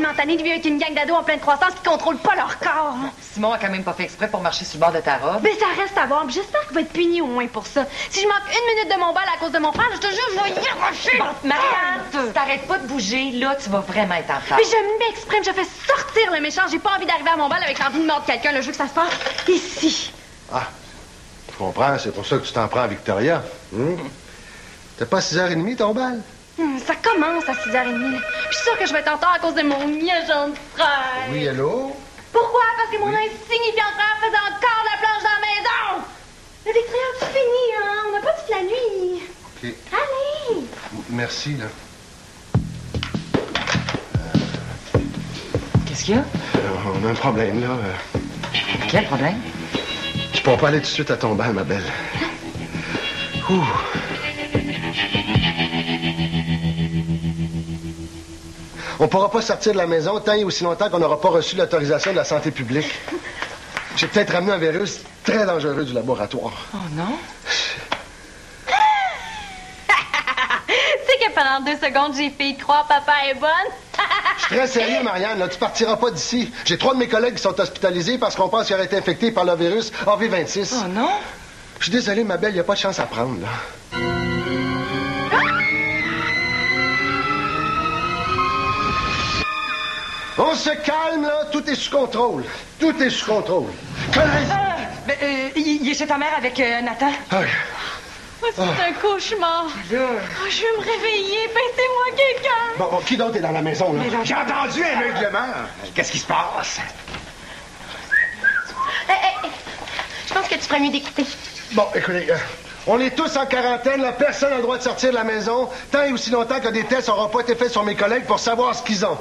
tellement tannée de vivre avec une gang d'ados en pleine croissance qui contrôlent pas leur corps. Simon a quand même pas fait exprès pour marcher sur le bord de ta robe. Mais ça reste à voir. Puis j'espère qu'il va être puni au moins pour ça. Si je manque 1 minute de mon bal à cause de mon frère, je te jure, je vais y arracher. Bon, Marianne, si t'arrêtes pas de bouger, là, tu vas vraiment être en retard. Mais je m'exprime, je fais sortir le méchant. J'ai pas envie d'arriver à mon bal avec l'envie de mordre quelqu'un. Là, je veux que ça se passe ici. Ah, je comprends. C'est pour ça que tu t'en prends à Victoria. T'as pas 6h30 ton bal? Ça commence à 6h30. Je suis sûre que je vais être en retard à cause de mon méchant frère. Oui, allô? Pourquoi? Parce que mon insignifiant frère faisait encore de la planche dans la maison. Le Victoria, tu finis, hein? On n'a pas toute la nuit. OK. Allez! Merci, là. Qu'est-ce qu'il y a? On a un problème, là. Quel problème? Je pourrais pas aller tout de suite à ton bal, ma belle. Ouh. On pourra pas sortir de la maison tant et aussi longtemps qu'on n'aura pas reçu l'autorisation de la santé publique. J'ai peut-être ramené un virus très dangereux du laboratoire. Oh non? Tu sais que pendant 2 secondes, j'ai fait croire papa est bonne. Je suis très sérieux, Marianne. Là, tu partiras pas d'ici. J'ai 3 de mes collègues qui sont hospitalisés parce qu'on pense qu'ils auraient été infectés par le virus AV26. Oh non? Je suis désolé, ma belle, il n'y a pas de chance à prendre, là. On se calme, là. Tout est sous contrôle. Tout est sous contrôle. Il est chez ta mère avec Nathan. C'est un cauchemar. Je veux me réveiller. Baissez-moi quelqu'un. Bon, qui d'autre est dans la maison, là? J'ai entendu un meuglement. Qu'est-ce qui se passe? Je pense que tu ferais mieux d'écouter. Bon, écoutez, on est tous en quarantaine, là. Personne n'a le droit de sortir de la maison tant et aussi longtemps que des tests n'auront pas été faits sur mes collègues pour savoir ce qu'ils ont.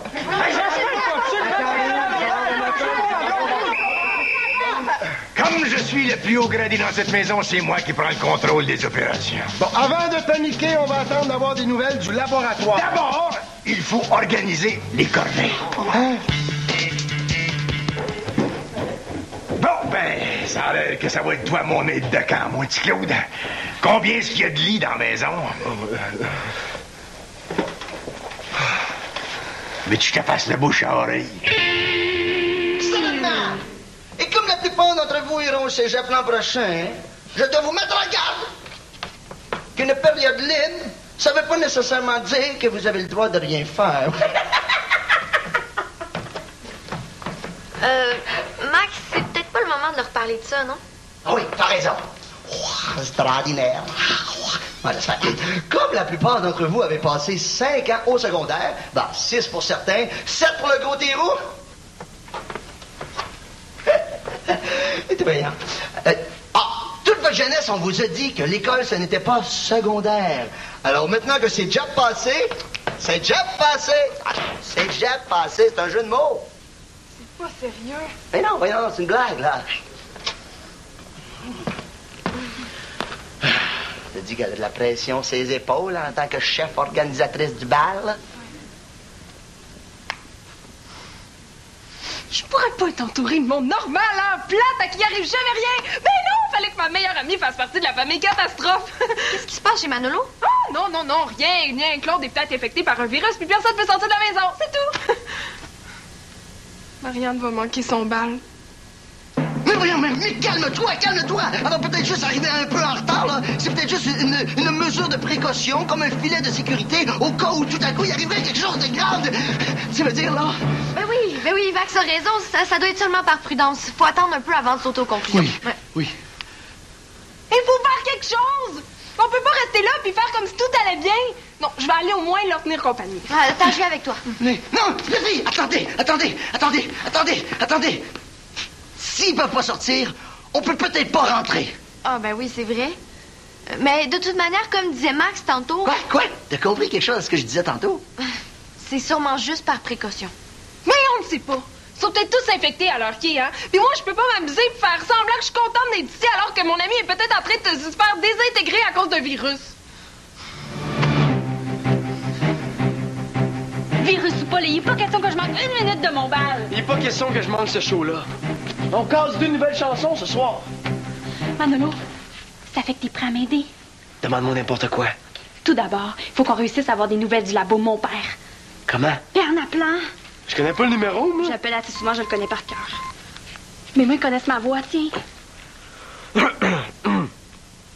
Comme je suis le plus haut gradé dans cette maison, c'est moi qui prends le contrôle des opérations. Bon, avant de paniquer, on va attendre d'avoir des nouvelles du laboratoire. D'abord, il faut organiser les corvées. Hein? Bon, ben, ça a l'air que ça va être toi, mon aide de camp, mon petit Claude. Combien est-ce qu'il y a de lits dans la maison? Mais tu te fasses la bouche à oreille. Seulement, et comme la plupart d'entre vous iront au cégep l'an prochain, je dois vous mettre en garde qu'une période libre, ça ne veut pas nécessairement dire que vous avez le droit de rien faire. Max, c'est peut-être pas le moment de leur parler de ça, non? Ah oui, t'as raison. Oh, extraordinaire. Voilà, ça. Comme la plupart d'entre vous avaient passé 5 ans au secondaire, 6 pour certains, 7 pour le gros Théroux. C'est brillant. Toute votre jeunesse, on vous a dit que l'école, ce n'était pas secondaire. Alors maintenant que c'est déjà passé, c'est déjà passé. C'est déjà passé, c'est un jeu de mots. C'est pas sérieux. Mais non, voyons, c'est une blague, là. Je dis qu'elle a de la pression sur ses épaules en tant que chef organisatrice du bal. Je pourrais pas être entourée de monde normal, hein, plate, à qui arrive jamais rien. Mais non, fallait que ma meilleure amie fasse partie de la famille catastrophe. Qu'est-ce qui se passe chez Manolo? Ah, non, rien. Claude est peut-être infecté par un virus, puis personne ne peut sortir de la maison, c'est tout. Marianne va manquer son bal. Mais voyons, mais calme-toi. Elle va peut-être juste arriver un peu en retard, là. C'est peut-être juste une mesure de précaution, comme un filet de sécurité, au cas où tout à coup il arriverait quelque chose de grave. Ça veut dire, là... Ben oui, Vax a raison. Ça doit être seulement par prudence. Faut attendre un peu avant de sauter aux conclusions. Oui. Il faut faire quelque chose. On peut pas rester là puis faire comme si tout allait bien. Non, je vais aller au moins leur tenir compagnie. Attends, je vais avec toi. Mais, non, les filles, attendez. S'ils peuvent pas sortir, on peut peut-être pas rentrer. Ah, ben oui, c'est vrai. Mais de toute manière, comme disait Max tantôt... Quoi? T'as compris quelque chose à ce que je disais tantôt? C'est sûrement juste par précaution. Mais on le sait pas. Ils sont peut-être tous infectés à leur qui, hein? Puis moi, je peux pas m'amuser et faire semblant que je suis contente d'être ici alors que mon ami est peut-être en train de se faire désintégrer à cause d'un virus. Virus ou pas, il n'est pas question que je manque 1 minute de mon bal. Il n'est pas question que je manque ce show-là. On casse 2 nouvelles chansons ce soir. Manolo, ça fait que t'es prêt à m'aider? Demande-moi n'importe quoi. Tout d'abord, il faut qu'on réussisse à avoir des nouvelles du labo Mon Père. Comment? Et en appelant. Je connais pas le numéro, moi. J'appelle assez souvent, je le connais par cœur. Mais moi, ils connaissent ma voix, tiens.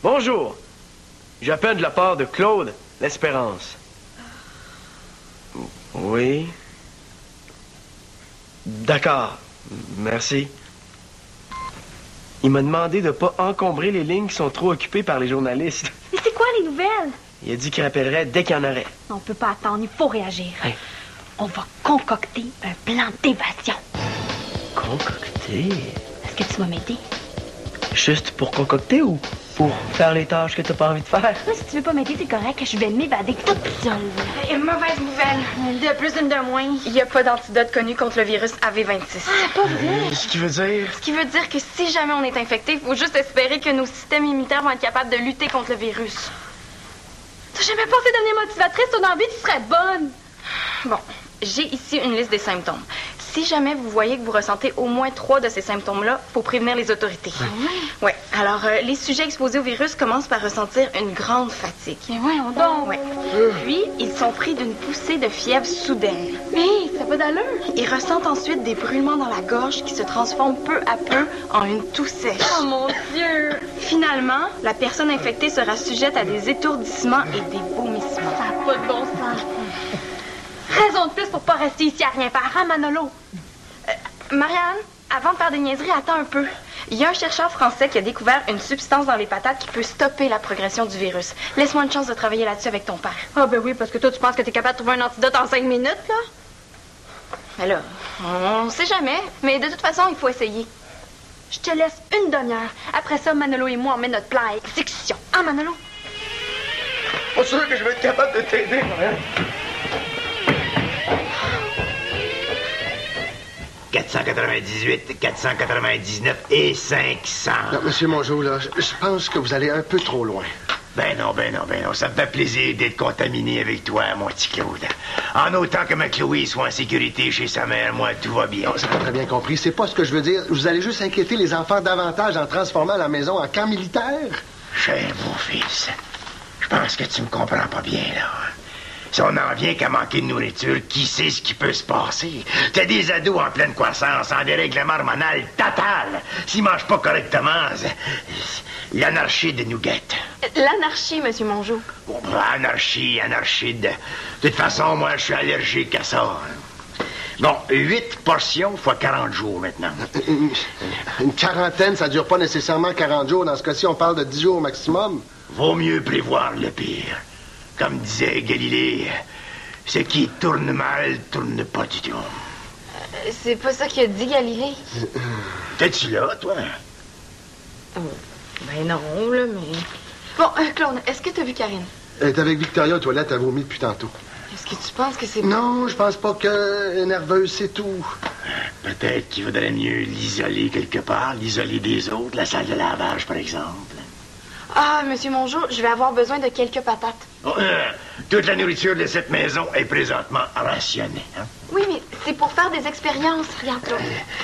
Bonjour. J'appelle de la part de Claude L'Espérance. Oui. D'accord. Merci. Il m'a demandé de pas encombrer les lignes qui sont trop occupées par les journalistes. Mais c'est quoi les nouvelles? Il a dit qu'il rappellerait dès qu'il y en aurait. On peut pas attendre, il faut réagir. Hein? On va concocter un plan d'évasion. Concocter? Est-ce que tu vas m'aider? Juste pour concocter ou pour faire les tâches que t'as pas envie de faire? Moi, si tu veux pas m'aider, c'est correct, je vais m'évader toute seule. Et mauvaise nouvelle. Une de plus, une de moins. Il n'y a pas d'antidote connu contre le virus AV26. Ah, pas vrai? Ce qui veut dire... Ce qui veut dire que si jamais on est infecté, il faut juste espérer que nos systèmes immunitaires vont être capables de lutter contre le virus. T'as jamais pensé devenir motivatrice? Ton envie, tu serais bonne. Bon, j'ai ici une liste des symptômes. Si jamais vous voyez que vous ressentez au moins 3 de ces symptômes-là, il faut prévenir les autorités. Oui. Alors, les sujets exposés au virus commencent par ressentir une grande fatigue. Mais voyons donc. Ouais. Puis, ils sont pris d'une poussée de fièvre soudaine. Mais ça n'a pas d'allure. Ils ressentent ensuite des brûlements dans la gorge qui se transforment peu à peu en une toux sèche. Oh mon Dieu. Finalement, la personne infectée sera sujette à des étourdissements et des vomissements. Ça n'a pas de bon sens. Raison de plus pour pas rester ici à rien faire, hein, Manolo? Marianne, avant de faire des niaiseries, attends un peu. Il y a un chercheur français qui a découvert une substance dans les patates qui peut stopper la progression du virus. Laisse-moi une chance de travailler là-dessus avec ton père. Ah ben oui, parce que toi, tu penses que t'es capable de trouver un antidote en 5 minutes, là? Mais là, on sait jamais, mais de toute façon, il faut essayer. Je te laisse une demi-heure. Après ça, Manolo et moi, on met notre plan à exécution. Hein, Manolo? Pas sûr que je vais être capable de t'aider, Marianne. 498, 499 et 500. Non, Monsieur Mongeau, là, je pense que vous allez un peu trop loin. Ben non. Ça me fait plaisir d'être contaminé avec toi, mon petit Claude. En autant que ma Chloé soit en sécurité chez sa mère, moi, tout va bien. Non, c'est pas très bien compris. C'est pas ce que je veux dire. Vous allez juste inquiéter les enfants davantage en transformant la maison en camp militaire. Cher beau fils, je pense que tu me comprends pas bien, là. Si on n'en vient qu'à manquer de nourriture, qui sait ce qui peut se passer? T'as des ados en pleine croissance, en dérèglement hormonal total. S'ils mangent pas correctement, l'anarchie de nous guette. L'anarchie, Monsieur Mongeau. Bon, anarchie. De toute façon, moi, je suis allergique à ça. Bon, 8 portions fois 40 jours maintenant. Une quarantaine, ça dure pas nécessairement 40 jours. Dans ce cas-ci, on parle de 10 jours au maximum. Vaut mieux prévoir le pire. Comme disait Galilée, ce qui tourne mal tourne pas du tout. C'est pas ça qu'il a dit, Galilée. T'es-tu là, toi? Ben non, là, mais... Bon, Claude, est-ce que t'as vu Karine? Elle est avec Victoria aux toilettes, elle vomi depuis tantôt. Est-ce que tu penses que c'est... Non, je pense pas qu'elle est nerveuse, c'est tout. Peut-être qu'il vaudrait mieux l'isoler quelque part, l'isoler des autres, la salle de lavage, par exemple. Ah, Monsieur Mongeau, je vais avoir besoin de quelques patates. Oh, toute la nourriture de cette maison est présentement rationnée. Hein? Oui, mais c'est pour faire des expériences. Regarde, Claude.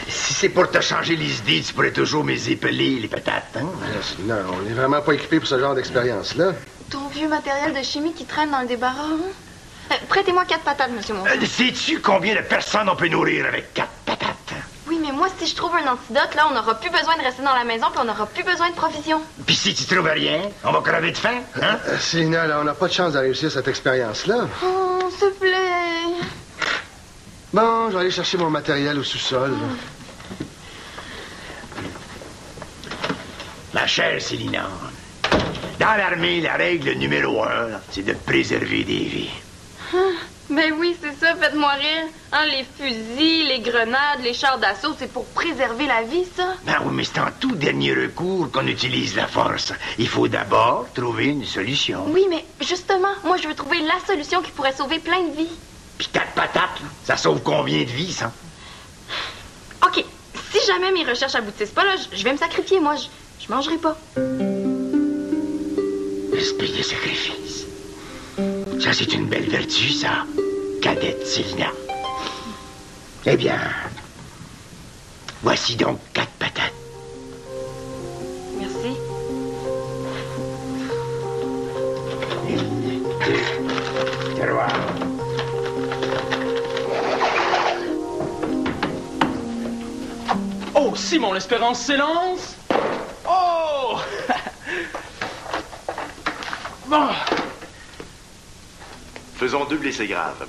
Si c'est pour te changer les idées, tu pourrais toujours m'épeler les patates. Hein? Non, on n'est vraiment pas équipé pour ce genre d'expérience-là. Ton vieux matériel de chimie qui traîne dans le débarras, hein? Prêtez-moi 4 patates, Monsieur Mongeau. Sais-tu combien de personnes on peut nourrir avec 4 patates? Oui, mais moi, si je trouve un antidote, là, on n'aura plus besoin de rester dans la maison, puis on n'aura plus besoin de provisions. Puis si tu trouves rien, on va crever de faim, hein? Célina, là, on n'a pas de chance de réussir cette expérience-là. Oh, s'il te plaît. Bon, je vais aller chercher mon matériel au sous-sol. Ma chère Célina, dans l'armée, la règle numéro 1, c'est de préserver des vies. Ben oui, c'est ça, faites-moi rire. Hein, les fusils, les grenades, les chars d'assaut, c'est pour préserver la vie, ça? Ben oui, mais c'est en tout dernier recours qu'on utilise la force. Il faut d'abord trouver une solution. Oui, mais justement, moi, je veux trouver la solution qui pourrait sauver plein de vies. Puis 4 patates, là, ça sauve combien de vies, ça? OK, si jamais mes recherches aboutissent pas, là, je vais me sacrifier, moi. Je mangerai pas. L'esprit de sacrifice. Ça, c'est une belle vertu, ça, cadette Célina. Eh bien, voici donc 4 patates. Merci. 1, 2, 3. Ici, mon espérance s'élance. Oh! Bon. Faisons 2 blessés graves.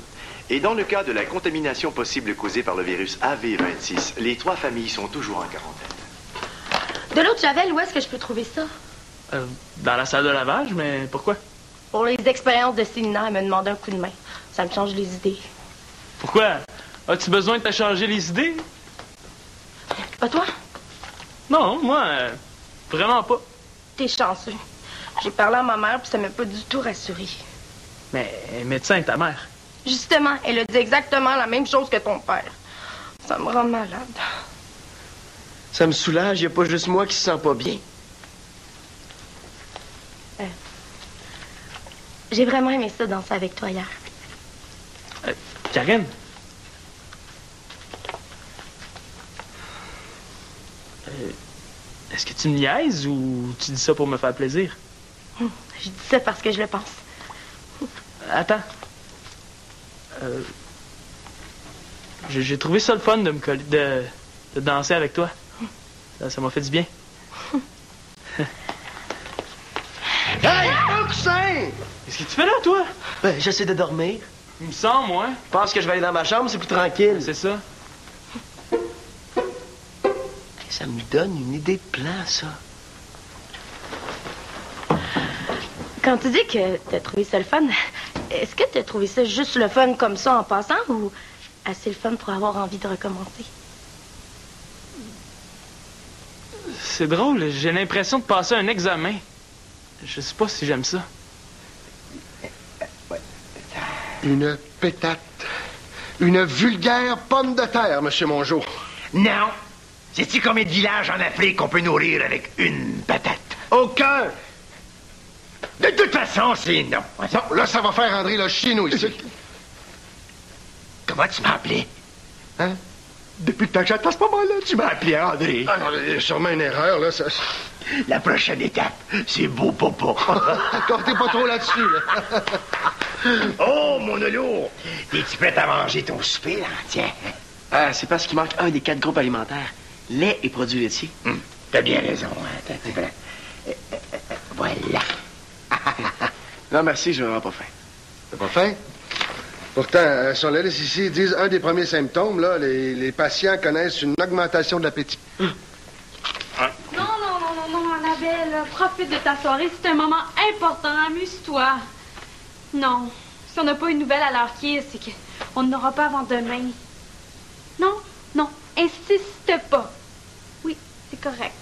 Et dans le cas de la contamination possible causée par le virus AV26, les 3 familles sont toujours en quarantaine. De l'eau de Javel, où est-ce que je peux trouver ça? Dans la salle de lavage, mais pourquoi? Pour les expériences de séminaire, elle me demande un coup de main. Ça me change les idées. Pourquoi? As-tu besoin de te changer les idées? Pas toi? Non, moi, vraiment pas. T'es chanceux. J'ai parlé à ma mère, puis ça m'a pas du tout rassurée. Mais médecin, ta mère. Justement, elle a dit exactement la même chose que ton père. Ça me rend malade. Ça me soulage, y a pas juste moi qui se sens pas bien. J'ai vraiment aimé ça, danser avec toi hier. Karen? Est-ce que tu me niaises ou tu dis ça pour me faire plaisir? Je dis ça parce que je le pense. Attends. J'ai trouvé ça le fun de me coller, de danser avec toi. Ça m'a fait du bien. Hey, un coussin! Qu'est-ce que tu fais là, toi? Ben, j'essaie de dormir. Il me semble, moi. Je pense que je vais aller dans ma chambre, c'est plus tranquille. C'est ça. Ça me donne une idée de plan, ça. Quand tu dis que t'as trouvé ça le fun, est-ce que t'as trouvé ça juste le fun comme ça en passant ou assez le fun pour avoir envie de recommencer? C'est drôle, j'ai l'impression de passer un examen. Je sais pas si j'aime ça. Une pétate. Une vulgaire pomme de terre, Monsieur Mongeau. Non. Sais-tu combien de villages en Afrique qu'on peut nourrir avec une patate? Aucun! De toute façon, c'est non. Non, là, ça va faire André le chez nous ici. Comment tu m'as appelé? Hein? Depuis le temps que j'attends ce moment-là, tu m'as appelé André. Ah non, il y a sûrement une erreur, là. Ça... La prochaine étape, c'est beau popo. Comptez pas trop là-dessus, là. Oh, mon Lolo! T'es-tu prête à manger ton souper, là? Tiens. Ah, c'est parce qu'il manque un des 4 groupes alimentaires. Lait et produits laitiers. T'as bien raison, hein? T'es prêt. Voilà. Non, merci, je n'aurai pas faim. T'as pas faim? Pourtant, sur la liste ici, ils disent un des premiers symptômes, là, les patients connaissent une augmentation de l'appétit. Non, Annabelle, profite de ta soirée, c'est un moment important, amuse-toi. Non, si on n'a pas une nouvelle à l'heure qui est, c'est qu'on n'aura pas avant demain. Non, insiste pas. Oui, c'est correct.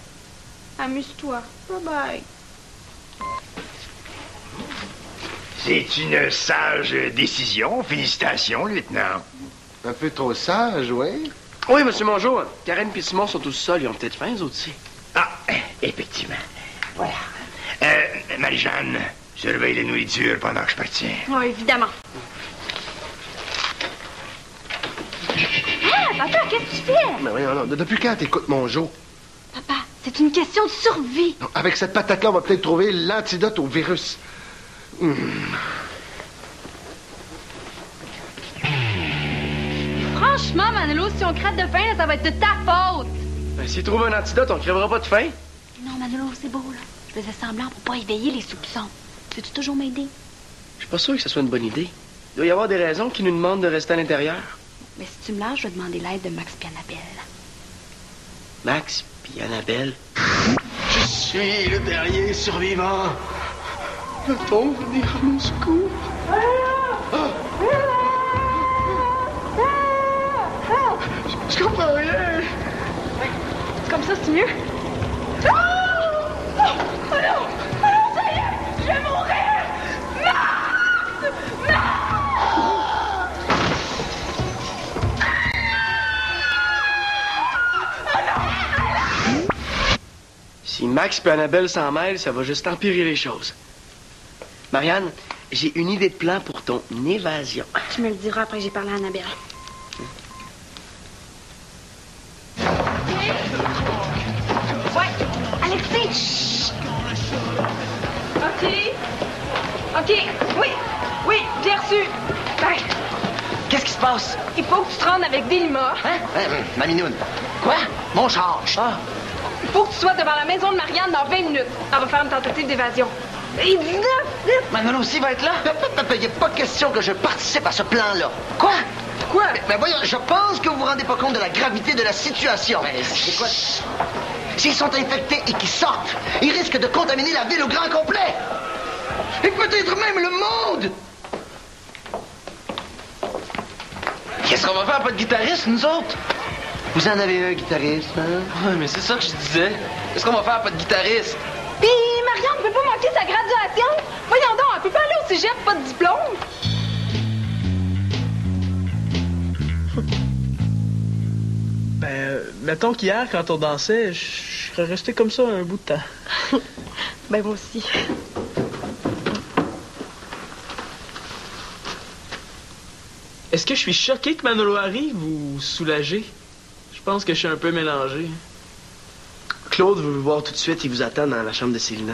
Amuse-toi. Bye-bye. C'est une sage décision. Félicitations, lieutenant. Un peu trop sage, oui. Oui, Monsieur Mongeau, Karen et Simon sont tous seuls, ils ont peut-être faim, eux autres aussi. Ah, effectivement. Voilà. Marie-Jeanne, surveille la nourriture pendant que je partirai. Oui, évidemment. Papa, qu'est-ce que tu fais? Mais voyons, non, depuis quand t'écoutes Mongeau? Papa, c'est une question de survie. Non, avec cette patate-là, on va peut-être trouver l'antidote au virus. Franchement, Manolo, si on crève de faim, là, ça va être de ta faute. Ben, s'ils trouvent un antidote, on crèvera pas de faim. Non, Manolo, c'est beau, là. Je faisais semblant pour pas éveiller les soupçons. Veux-tu toujours m'aider? Je suis pas sûr que ce soit une bonne idée. Il doit y avoir des raisons qui nous demandent de rester à l'intérieur. Mais si tu me lâches, je vais demander l'aide de Max et Annabelle. Max puis Annabelle. Je suis le dernier survivant. Peut-on venir à mon secours? Je comprends rien. Comme ça, c'est mieux? Ça y est! Je vais mourir! Non! Si Max et Annabelle s'en mêlent, ça va juste empirer les choses. Marianne, j'ai une idée de plan pour ton évasion. Tu me le diras après que j'ai parlé à Annabelle. Ouais, Alexis! OK, oui, j'ai reçu. Bye. Qu'est-ce qui se passe? passe? Il faut que tu te rendes avec Delima. Hein? Maminoune. Quoi? Mon charge. Ah. Il faut que tu sois devant la maison de Marianne dans 20 minutes. Elle va faire une tentative d'évasion. Et 19! Manolo aussi va être là? Il n'y a pas question que je participe à ce plan-là. Quoi? Quoi? Mais voyons, je pense que vous vous rendez pas compte de la gravité de la situation. Mais c'est quoi? S'ils sont infectés et qu'ils sortent, ils risquent de contaminer la ville au grand complet. Et peut-être même le monde. Qu'est-ce qu'on va faire? Pas de guitariste, nous autres? Vous en avez un guitariste, hein? Ouais, mais c'est ça que je disais. Qu'est-ce qu'on va faire? Pas de guitariste? Puis Marianne peut pas manquer sa graduation. Voyons donc, elle peut pas aller au cégep, pas de diplôme. Ben, mettons qu'hier, quand on dansait, je serais resté comme ça un bout de temps. Ben, moi aussi. Est-ce que je suis choqué que Manolo arrive ou soulagé? Je pense que je suis un peu mélangé. Claude veut vous voir tout de suite. Il vous attend dans la chambre de Célina.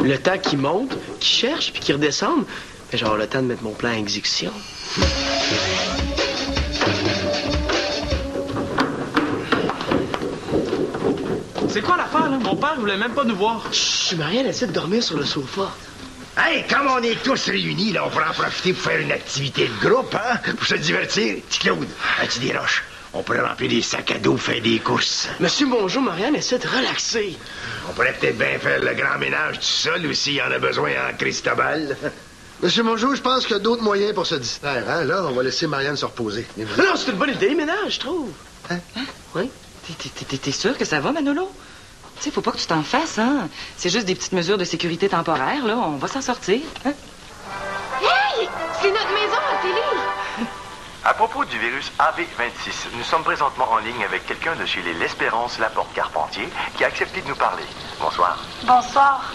Le temps qu'il monte, qu'il cherche, puis qu'il redescende, ben, j'aurai le temps de mettre mon plan à exécution. C'est quoi l'affaire, là? Mon père voulait même pas nous voir. Chut, Marianne essaie de dormir sur le sofa. Hey, comme on est tous réunis, là, on pourra en profiter pour faire une activité de groupe, hein? Pour se divertir. Petit Claude, as-tu des roches? On pourrait remplir des sacs à dos, faire des courses. Monsieur Bonjour, Marianne essaie de relaxer. On pourrait peut-être bien faire le grand ménage tout seul aussi, il en a besoin en Cristobal. Monsieur Mongeau, je pense qu'il y a d'autres moyens pour se distraire. Hein? Là, on va laisser Marianne se reposer. Non, c'est une bonne idée, ménage, je trouve. Hein? Oui. T'es sûr que ça va, Manolo? Tu sais, faut pas que tu t'en fasses, hein? C'est juste des petites mesures de sécurité temporaires, là. On va s'en sortir, hein? Hey! C'est notre maison à télé! À propos du virus AV26, nous sommes présentement en ligne avec quelqu'un de chez les L'Espérance Laporte-Carpentier qui a accepté de nous parler. Bonsoir. Bonsoir.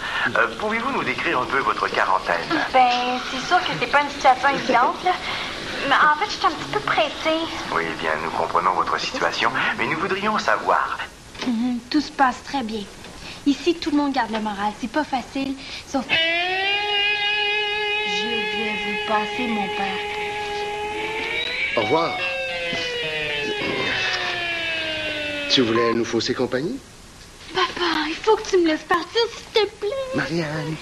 Pouvez-vous nous décrire un peu votre quarantaine? Ben, c'est sûr que c'est pas une situation évidente, là. Mais en fait, je suis un petit peu pressée. Oui, bien, nous comprenons votre situation, mais nous voudrions savoir... Tout se passe très bien. Ici, tout le monde garde le moral. C'est pas facile, sauf... Je vais vous passer, mon père. Au revoir. Tu voulais nous fausser compagnie? Papa, il faut que tu me laisses partir, s'il te plaît. Marianne,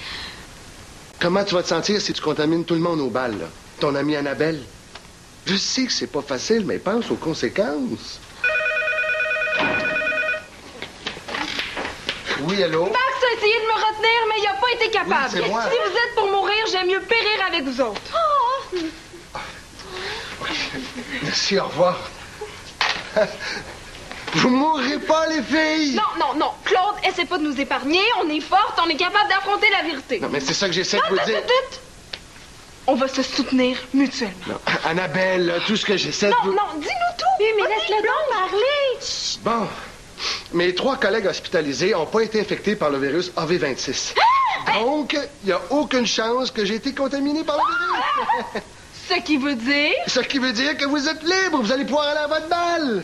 comment tu vas te sentir si tu contamines tout le monde au bal, là? Ton amie Annabelle? Je sais que c'est pas facile, mais pense aux conséquences. Oui, allô? Max a essayé de me retenir, mais il a pas été capable. Oui, c'est moi. Si vous êtes pour mourir, j'aime mieux périr avec vous autres. Oh! Merci, au revoir. Vous mourrez pas, les filles! Non, non, non. Claude, essaie pas de nous épargner. On est forte, on est capable d'affronter la vérité. Non, mais c'est ça que j'essaie de vous dire. On va se soutenir mutuellement. Non, Annabelle, tout ce que j'essaie de vous... Non, dis-nous tout. Oui, mais laisse-le donc parler. Bon. Mes 3 collègues hospitalisés n'ont pas été infectés par le virus AV26. Donc, il n'y a aucune chance que j'ai été contaminé par le virus. Ce qui veut dire... Ce qui veut dire que vous êtes libre. Vous allez pouvoir aller à votre bal.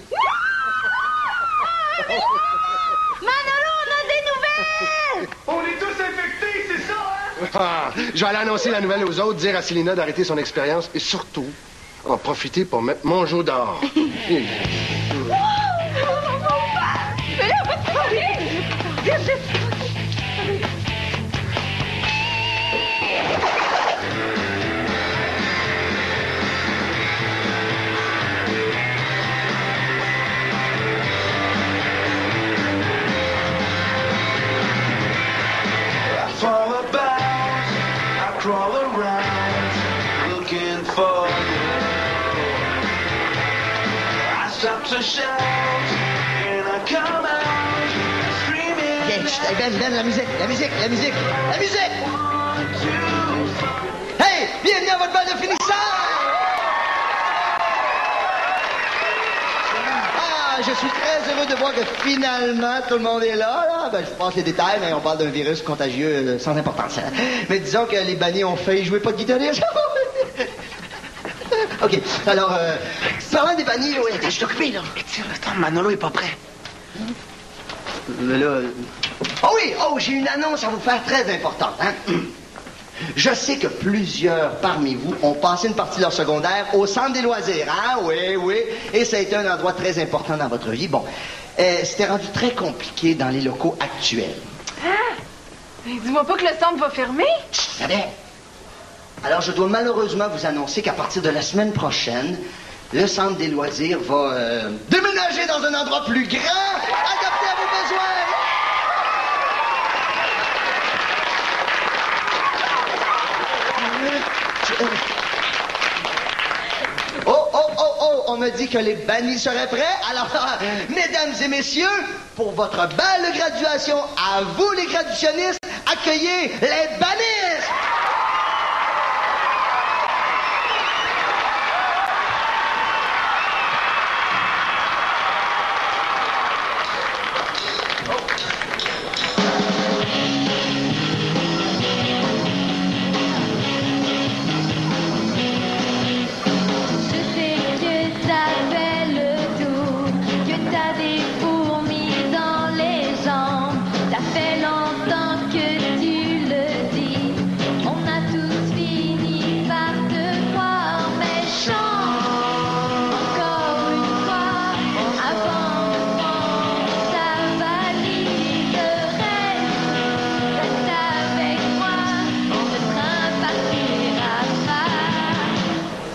Manolo, on a des nouvelles! On est tous infectés, c'est ça, hein? Ah, je vais aller annoncer la nouvelle aux autres, dire à Célina d'arrêter son expérience et surtout, en profiter pour mettre mon jeu d'or. Fall about, I crawl around, looking for you. I stop to shout, and I come out, screaming. Okay, chut, Ben, la musique, la musique, la musique, la musique! Hey, bienvenue à votre bal de finissant! Je suis très heureux de voir que finalement tout le monde est là. Ben, je passe les détails, mais on parle d'un virus contagieux sans importance. Mais disons que les bannis ont failli jouer pas de guitariste. OK, alors, parlant des bannis, oui, je suis occupé, là. Attends, Manolo est pas prêt. Là... Oh oui, j'ai une annonce à vous faire très importante, hein. Je sais que plusieurs parmi vous ont passé une partie de leur secondaire au centre des loisirs, hein? Oui, oui. Et ça a été un endroit très important dans votre vie. Bon, c'était rendu très compliqué dans les locaux actuels. Ah! Dis-moi pas que le centre va fermer? Très bien. Alors, je dois malheureusement vous annoncer qu'à partir de la semaine prochaine, le centre des loisirs va déménager dans un endroit plus grand, adapté à vos besoins. Oh, on m'a dit que les bannis seraient prêts. Alors, mesdames et messieurs, pour votre bal de graduation, à vous les graduationnistes, accueillez les bannistes!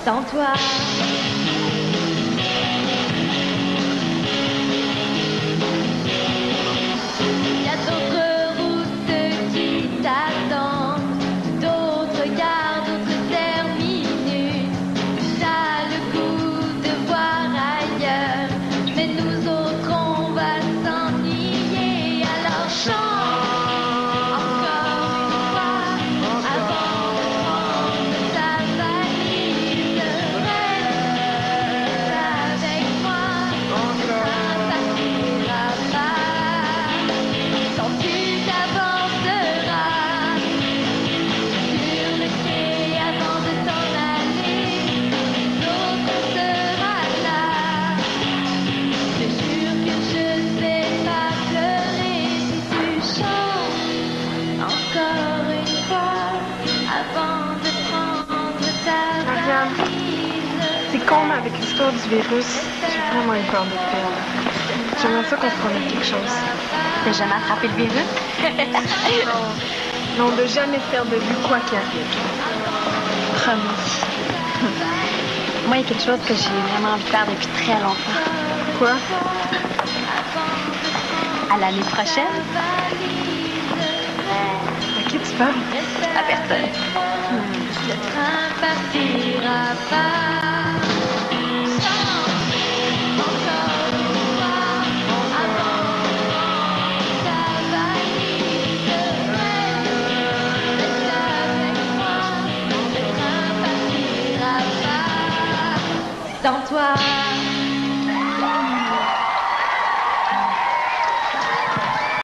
Sans toi. Il y a d'autres routes qui t'attendent, d'autres gares, d'autres terminus. T'as le goût de voir ailleurs, mais nous autres on va s'ennuyer. Alors chante encore une fois avant de prendre ta valise. Reste avec moi, le train partira pas. Sens-tu qu'avanceras sur le quai avant de t'en aller? L'autre sera là. Je jure que je ne vais pas pleurer si tu chantes encore une fois avant de prendre ta Marianne, valise. c'est con, mais avec l'histoire du virus, j'ai vraiment eu peur de te perdre. J'aimerais ça qu'on se promette quelque chose. T'as jamais attrapé le virus? Non, de jamais se perdre de vue, quoi qu'il arrive. Promis. Moi, il y a quelque chose que j'ai vraiment envie de faire depuis très longtemps. Quoi? À l'année prochaine? À qui tu parles? À personne. Le train partira pas.